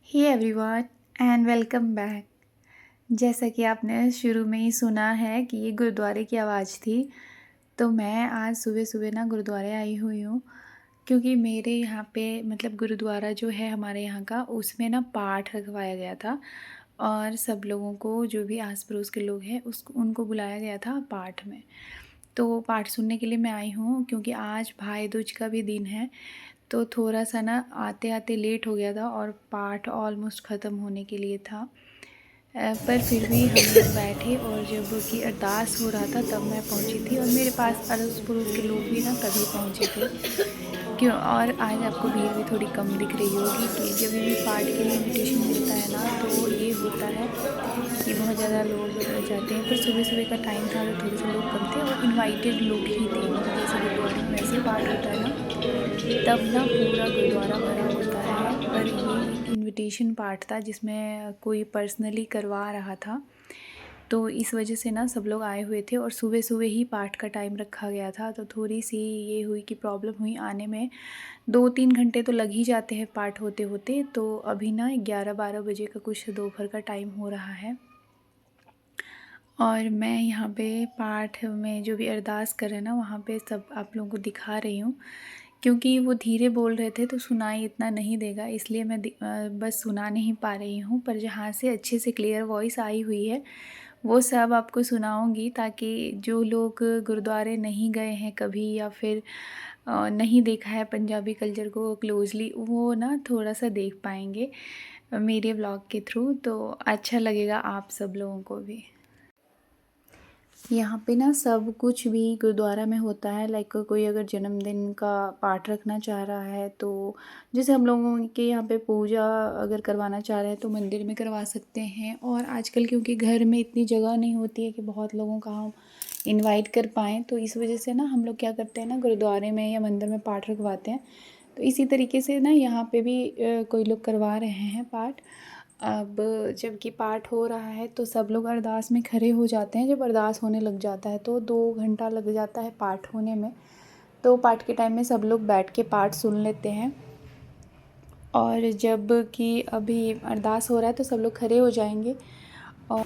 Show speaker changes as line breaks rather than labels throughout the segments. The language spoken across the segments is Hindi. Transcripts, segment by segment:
Hey everyone and welcome back. जैसा कि आपने शुरू में ही सुना है कि ये गुरुद्वारे की आवाज़ थी, तो मैं आज सुबह सुबह ना गुरुद्वारे आई हुई हूँ क्योंकि मेरे यहाँ पे मतलब गुरुद्वारा जो है हमारे यहाँ का, उसमें ना पाठ रखवाया गया था और सब लोगों को, जो भी आस पड़ोस के लोग हैं उसको उनको बुलाया गया था पाठ में। तो पाठ सुनने के लिए मैं आई हूँ क्योंकि आज भाई दूज का भी दिन है। तो थोड़ा-सा ना आते-आते लेट हो गया था और पाठ ऑलमोस्ट ख़त्म होने के लिए था। पर फिर भी हम लोग बैठे और जब कि अरदास हो रहा था तब मैं पहुंची थी और मेरे पास अड़ोस-पड़ोस के लोग भी ना तभी पहुंचे थे। क्यों और आज आपको भीड़ भी थोड़ी कम दिख रही होगी कि जब भी पाठ के लिए इनविटेशन मिलता है ना, तो ये होता है कि बहुत ज़्यादा लोग जाते हैं। पर सुबह-सुबह का टाइम था तो थोड़े से लोग कम थे और इनवाइटेड लोग ही थे। मतलब जैसे गुरुद्वारे में वैसे पाठ होता है ना, तब ना पूरा गुरुद्वारा भरा होता है। पर ये एक इनविटेशन पार्ट था जिसमें कोई पर्सनली करवा रहा था, तो इस वजह से ना सब लोग आए हुए थे और सुबह सुबह ही पाठ का टाइम रखा गया था। तो थोड़ी सी ये हुई कि प्रॉब्लम हुई आने में। 2-3 घंटे तो लग ही जाते हैं पाठ होते होते। तो अभी ना 11-12 बजे का कुछ दोपहर का टाइम हो रहा है और मैं यहाँ पे पाठ में जो भी अरदास कर रहे हैं ना, वहाँ पे सब आप लोगों को दिखा रही हूँ क्योंकि वो धीरे बोल रहे थे तो सुनाई इतना नहीं देगा, इसलिए मैं बस सुना नहीं पा रही हूँ। पर जहाँ से अच्छे से क्लियर वॉइस आई हुई है वो सब आपको सुनाऊंगी, ताकि जो लोग गुरुद्वारे नहीं गए हैं कभी या फिर नहीं देखा है पंजाबी कल्चर को क्लोजली, वो ना थोड़ा सा देख पाएंगे मेरे ब्लॉग के थ्रू। तो अच्छा लगेगा आप सब लोगों को भी। यहाँ पे ना सब कुछ भी गुरुद्वारा में होता है। लाइक कोई अगर जन्मदिन का पाठ रखना चाह रहा है, तो जैसे हम लोगों के यहाँ पे पूजा अगर करवाना चाह रहे हैं तो मंदिर में करवा सकते हैं। और आजकल क्योंकि घर में इतनी जगह नहीं होती है कि बहुत लोगों का हम इनवाइट कर पाएँ, तो इस वजह से ना हम लोग क्या करते हैं ना, गुरुद्वारे में या मंदिर में पाठ रखवाते हैं। तो इसी तरीके से ना यहाँ पे भी कोई लोग करवा रहे हैं पाठ। अब जबकि पाठ हो रहा है तो सब लोग अरदास में खड़े हो जाते हैं। जब अरदास होने लग जाता है तो 2 घंटा लग जाता है पाठ होने में। तो पाठ के टाइम में सब लोग बैठ के पाठ सुन लेते हैं और जब कि अभी अरदास हो रहा है तो सब लोग खड़े हो जाएंगे। और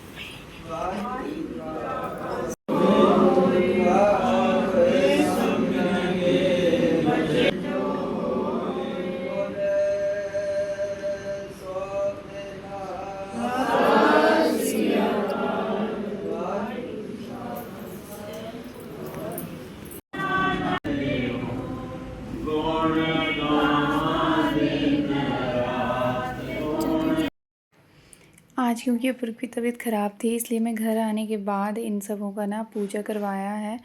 आज क्योंकि अपूर्व की तबीयत ख़राब थी, इसलिए मैं घर आने के बाद इन सबों का ना पूजा करवाया है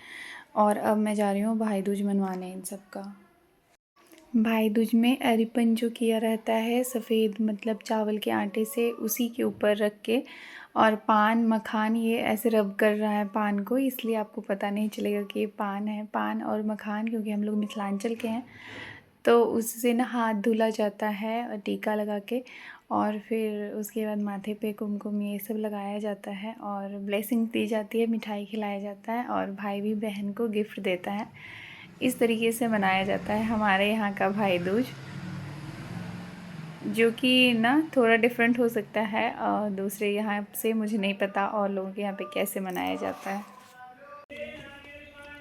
और अब मैं जा रही हूँ भाई दूज मनवाने इन सब का। भाई दूज में अरिपन जो किया रहता है सफ़ेद, मतलब चावल के आटे से, उसी के ऊपर रख के, और पान मखान ये ऐसे रब कर रहा है पान को, इसलिए आपको पता नहीं चलेगा कि ये पान है। पान और मखान क्योंकि हम लोग मिथिलांचल के हैं तो उससे ना हाथ धुला जाता है और टीका लगा के, और फिर उसके बाद माथे पे कुमकुम ये सब लगाया जाता है और ब्लेसिंग दी जाती है, मिठाई खिलाया जाता है और भाई भी बहन को गिफ्ट देता है। इस तरीके से मनाया जाता है हमारे यहाँ का भाई दूज, जो कि ना थोड़ा डिफरेंट हो सकता है और दूसरे यहाँ से, मुझे नहीं पता और लोगों के यहाँ पे कैसे मनाया जाता है।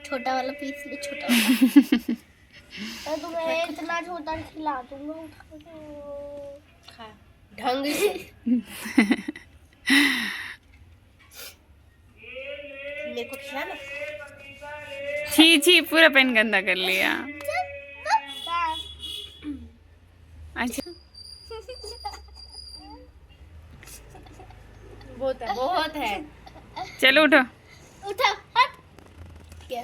छोटा वाला पीस ले, छोटा वाला। मैं तुम्हें इतना छोटा खिला दूंगा, खा ढंग से। मेरे को खिलाना।
छी छी, पूरा पेन गंदा कर लिया। अच्छा
बहुत है, बहुत है।
चलो उठो।
उठा, हट। क्या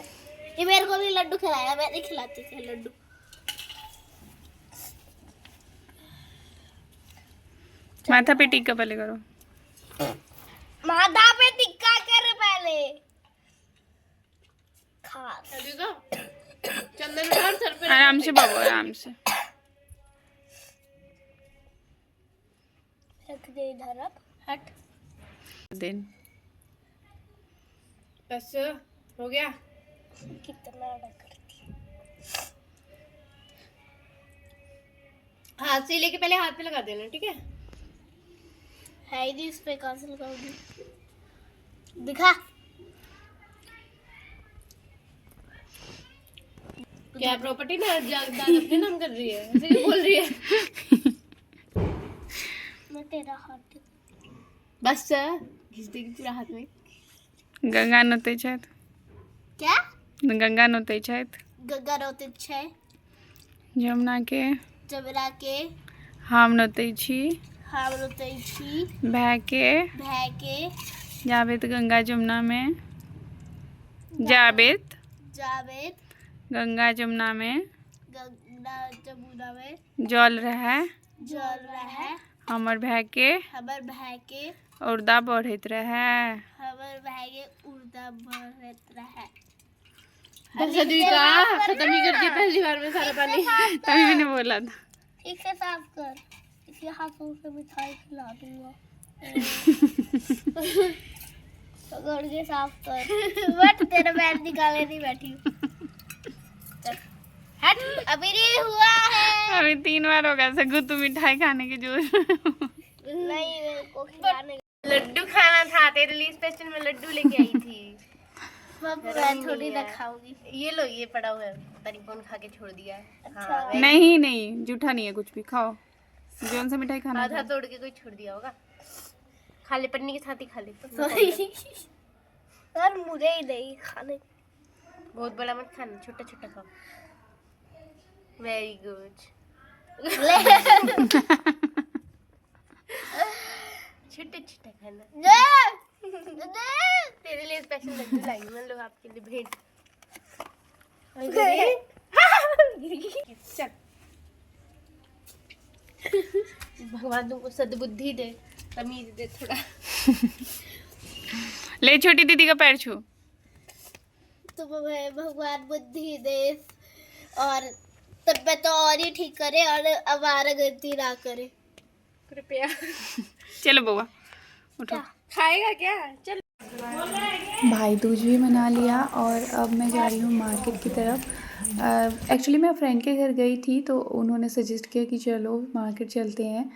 ये मेरे को भी लड्डू खिलाया, मैं नहीं खिलाती थी लड्डू।
माथा पे टीका पहले करो।
माथा पे टिक्का कर पहले। खा चंदन कर सर पे।
आराम से बाबू, आराम से
रख दे इधर, अब हट।
दिन
बस हो गया। कितना करती है। हाथ से लेके पहले हाथ पे लगा देना, ठीक है। है ही नहीं, इस पे कैंसिल कर दी। दिखा
क्या प्रॉपर्टी ना अपने नाम कर रही है, ऐसे ही बोल रही है।
मैं तेरा हाथ
बस घिस देगी पूरा हाथ में।
गंगा नोतेच आहेत,
क्या
गंगा नोतेच आहेत,
गंगा रोते छे
जमुना के
जबरा के
हम नोतेची
हम रोते छी
भै के
भै के
जावेद गंगा जमुना में जावेद
जावेद
गंगा जमुना में
गंगा जमुना में
जल रहे
जल रहे
हमर भै के
हमर भै के
उर्दा बढ़त रहे।
हमर भै के उर्दा बढ़त रहे।
खत्म ही कर दिया पहली बार में सारा पानी।
तभी मैंने बोला था।
ठीक से साफ कर, इसके हाथों से मिठाई खिला दूंगा। पकड़ के साफ कर। बट तेरा पैर निकाले नहीं बैठी। हट, अभी नहीं हुआ है।
अभी 3 बार होगा सगु तू मिठाई खाने के जोर।
नहीं, मेरे को खिलाने
लड्डू खाना था, तेरे लिए स्पेशल में लड्डू लेके आई थी।
मैं थोड़ी ना खाऊंगी।
ये लो, ये पड़ा हुआ है, पता नहीं कौन खा के छोड़ दिया है।
अच्छा।
हाँ,
नहीं नहीं जूठा नहीं है कुछ भी, खाओ जोन से मिठाई खाना
आधा
था।
तोड़ के कोई छोड़ दिया होगा। खा ले, पन्नी के साथ ही खा ले।
सॉरी यार, मुझे ही नहीं खाने।
बहुत बड़ा मत खाना, छोटा छोटा खाओ। Very good. छोटा छोटा खाना। तेरे लिए स्पेशल लड्डू लाई हूं मैं, लोग आपके लिए भेंट। चल, भगवान तुमको सद्बुद्धि दे, तमीज दे थोड़ा।
ले छोटी दीदी का पैर छू।
तुम्हें भगवान बुद्धि दे और तबियत तो और ही ठीक करे और आवारागर्दी ना करे।
कृपया।
चलो बउआ उठो।
खाएगा क्या? चल।
भाई दूज भी मना लिया और अब मैं जा रही हूँ मार्केट की तरफ। एक्चुअली मैं फ्रेंड के घर गई थी तो उन्होंने सजेस्ट किया कि चलो मार्केट चलते हैं,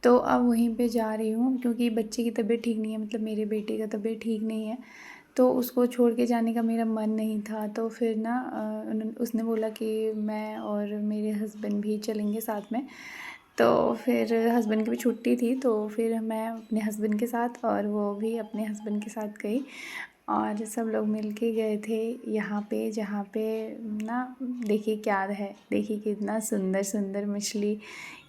तो अब वहीं पे जा रही हूँ क्योंकि बच्चे की तबीयत ठीक नहीं है, मतलब मेरे बेटे का तबीयत ठीक नहीं है, तो उसको छोड़ के जाने का मेरा मन नहीं था। तो फिर ना उसने बोला कि मैं और मेरे हस्बैंड भी चलेंगे साथ में, तो फिर हस्बैंड की भी छुट्टी थी, तो फिर मैं अपने हस्बैंड के साथ और वो भी अपने हस्बैंड के साथ गई और सब लोग मिल के गए थे यहाँ पे, जहाँ पे ना देखिए क्या है, देखिए कितना सुंदर सुंदर मछली।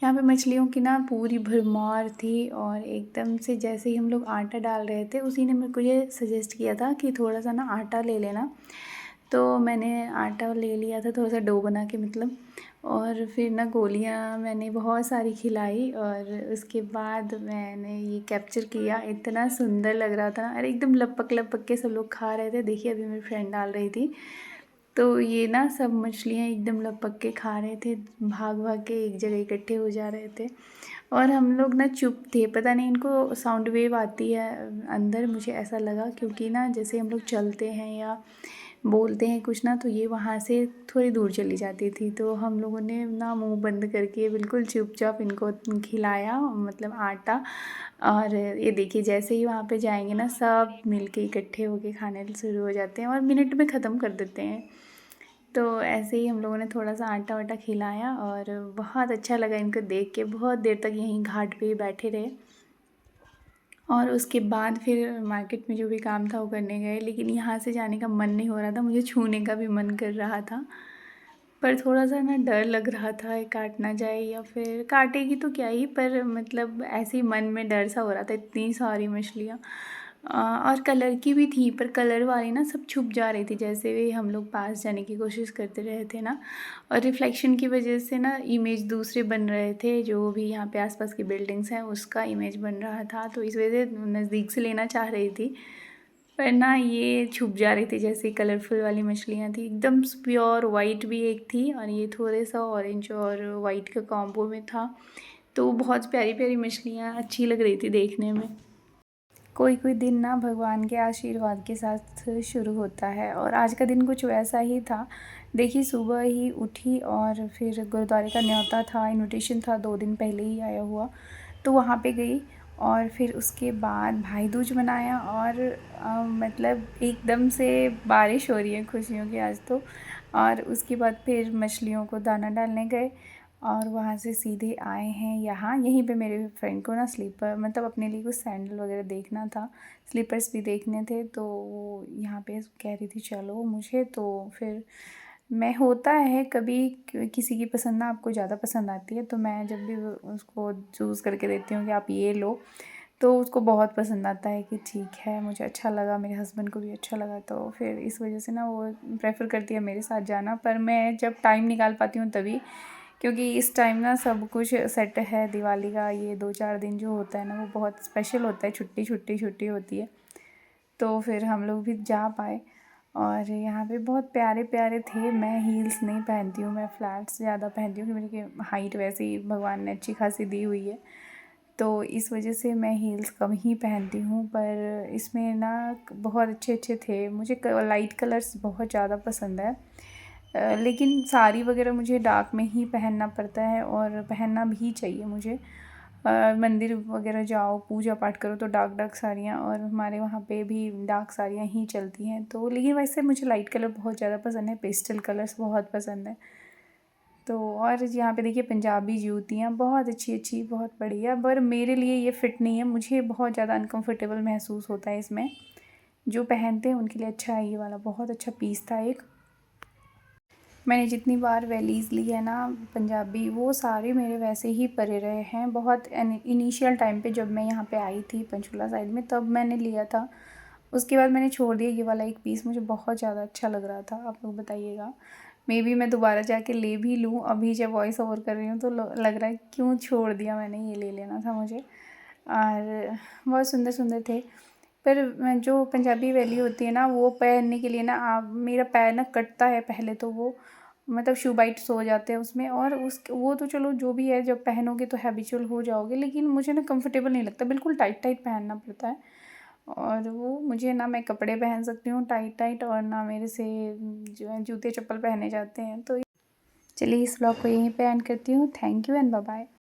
यहाँ पे मछलियों की ना पूरी भरमार थी और एकदम से जैसे ही हम लोग आटा डाल रहे थे उसी ने मेरे को ये सजेस्ट किया था कि थोड़ा सा ना आटा ले लेना, तो मैंने आटा ले लिया था थोड़ा सा डो बना के मतलब, और फिर ना गोलियाँ मैंने बहुत सारी खिलाई और उसके बाद मैंने ये कैप्चर किया। इतना सुंदर लग रहा था ना, अरे एकदम लपक लपक के सब लोग खा रहे थे। देखिए अभी मेरी फ्रेंड डाल रही थी, तो ये ना सब मछलियाँ एकदम लपक के खा रहे थे, भाग भाग के एक जगह इकट्ठे हो जा रहे थे और हम लोग ना चुप थे। पता नहीं इनको साउंड वेव आती है अंदर, मुझे ऐसा लगा, क्योंकि ना जैसे हम लोग चलते हैं या बोलते हैं कुछ ना तो ये वहाँ से थोड़ी दूर चली जाती थी, तो हम लोगों ने ना मुंह बंद करके बिल्कुल चुपचाप इनको खिलाया, मतलब आटा। और ये देखिए जैसे ही वहाँ पे जाएंगे ना सब मिलके इकट्ठे होके खाने शुरू हो जाते हैं और मिनट में ख़त्म कर देते हैं। तो ऐसे ही हम लोगों ने थोड़ा सा आटा वाटा खिलाया और बहुत अच्छा लगा इनको देख के। बहुत देर तक यहीं घाट पे ही बैठे रहे और उसके बाद फिर मार्केट में जो भी काम था वो करने गए, लेकिन यहाँ से जाने का मन नहीं हो रहा था, मुझे छूने का भी मन कर रहा था, पर थोड़ा सा ना डर लग रहा था काट ना जाए, या फिर काटेगी तो क्या ही, पर मतलब ऐसे ही मन में डर सा हो रहा था। इतनी सारी मछलियाँ और कलर की भी थी, पर कलर वाली ना सब छुप जा रही थी जैसे भी हम लोग पास जाने की कोशिश करते रहे थे ना, और रिफ्लेक्शन की वजह से ना इमेज दूसरे बन रहे थे, जो भी यहाँ पे आसपास की बिल्डिंग्स हैं उसका इमेज बन रहा था, तो इस वजह से नज़दीक से लेना चाह रही थी, पर ना ये छुप जा रही थी। जैसे कलरफुल वाली मछलियाँ थी, एकदम प्योर वाइट भी एक थी और ये थोड़े सा ऑरेंज और वाइट का कॉम्बो में था, तो बहुत प्यारी प्यारी मछलियाँ अच्छी लग रही थी देखने में। कोई कोई दिन ना भगवान के आशीर्वाद के साथ शुरू होता है और आज का दिन कुछ वैसा ही था। देखिए सुबह ही उठी और फिर गुरुद्वारे का न्योता था, इनविटेशन था 2 दिन पहले ही आया हुआ, तो वहाँ पे गई और फिर उसके बाद भाई दूज मनाया और मतलब एकदम से बारिश हो रही है खुशियों की आज तो। और उसके बाद फिर मछलियों को दाना डालने गए और वहाँ से सीधे आए हैं यहाँ। यहीं पे मेरे फ्रेंड को ना स्लीपर मतलब अपने लिए कुछ सैंडल वगैरह देखना था, स्लीपर्स भी देखने थे, तो वो यहाँ पे कह रही थी चलो मुझे। तो फिर मैं होता है कभी किसी की पसंद ना आपको ज़्यादा पसंद आती है, तो मैं जब भी उसको चूज़ करके देती हूँ कि आप ये लो, तो उसको बहुत पसंद आता है कि ठीक है मुझे अच्छा लगा, मेरे हस्बैंड को भी अच्छा लगा, तो फिर इस वजह से ना वो प्रेफर करती है मेरे साथ जाना। पर मैं जब टाइम निकाल पाती हूँ तभी, क्योंकि इस टाइम ना सब कुछ सेट है। दिवाली का ये 2-4 दिन जो होता है ना वो बहुत स्पेशल होता है, छुट्टी होती है, तो फिर हम लोग भी जा पाए। और यहाँ पे बहुत प्यारे प्यारे थे। मैं हील्स नहीं पहनती हूँ, मैं फ्लैट्स ज़्यादा पहनती हूँ क्योंकि मेरी हाइट वैसे ही भगवान ने अच्छी खासी दी हुई है, तो इस वजह से मैं हील्स कम ही पहनती हूँ। पर इसमें ना बहुत अच्छे अच्छे थे। मुझे लाइट कलर्स बहुत ज़्यादा पसंद है, लेकिन साड़ी वगैरह मुझे डार्क में ही पहनना पड़ता है और पहनना भी चाहिए मुझे। मंदिर वगैरह जाओ, पूजा पाठ करो तो डार्क डार्क साड़ियाँ, और हमारे वहाँ पे भी डार्क साड़ियाँ ही चलती हैं। तो लेकिन वैसे मुझे लाइट कलर बहुत ज़्यादा पसंद है, पेस्टल कलर्स बहुत पसंद है। तो और यहाँ पे देखिए पंजाबी जूतियाँ बहुत अच्छी बहुत बढ़िया, पर मेरे लिए ये फ़िट नहीं है, मुझे बहुत ज़्यादा अनकंफर्टेबल महसूस होता है इसमें। जो पहनते हैं उनके लिए अच्छा है ये वाला, बहुत अच्छा पीस था एक। मैंने जितनी बार वैलीज़ ली है ना पंजाबी, वो सारे मेरे वैसे ही परे रहे हैं। बहुत इनिशियल टाइम पे जब मैं यहाँ पे आई थी पंचकूला साइड में, तब मैंने लिया था। उसके बाद मैंने छोड़ दिया ये वाला एक पीस, मुझे बहुत ज़्यादा अच्छा लग रहा था। आप लोग बताइएगा, मे बी मैं दोबारा जाके ले भी लूँ। अभी जब वॉइस ओवर कर रही हूँ तो लग रहा है क्यों छोड़ दिया मैंने, ये ले लेना था मुझे। और बहुत सुंदर सुंदर थे। पर जो पंजाबी वैली होती है ना, वो पहनने के लिए ना आप, मेरा पैर ना कटता है पहले तो, वो मतलब शू बाइट्स हो जाते हैं उसमें। और उस वो तो चलो जो भी है, जब पहनोगे तो हैबिचुअल हो जाओगे, लेकिन मुझे ना कंफर्टेबल नहीं लगता, बिल्कुल टाइट टाइट पहनना पड़ता है। और वो मुझे ना, मैं कपड़े पहन सकती हूँ टाइट टाइट, और ना मेरे से जो है जूते चप्पल पहने जाते हैं। तो चलिए इस व्लॉग को यहीं पे एंड करती हूँ। Thank you and bye bye.